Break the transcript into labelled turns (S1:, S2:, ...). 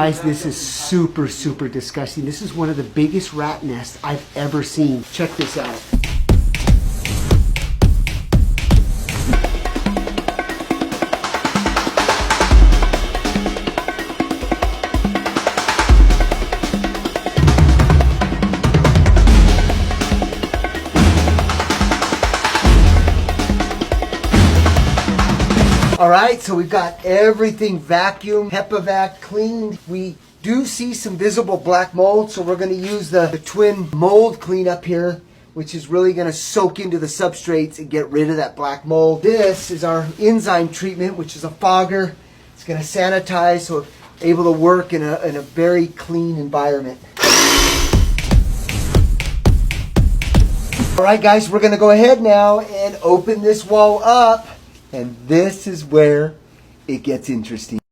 S1: Guys, this is super, super disgusting. This is one of the biggest rat nests I've ever seen. Check this out. All right, so we've got everything vacuumed, HEPA-vac cleaned. We do see some visible black mold, so we're going to use the twin mold cleanup here, which is really going to soak into the substrates and get rid of that black mold. This is our enzyme treatment, which is a fogger. It's going to sanitize, so it's able to work in a very clean environment. All right, guys, we're going to go ahead now and open this wall up. And this is where it gets interesting.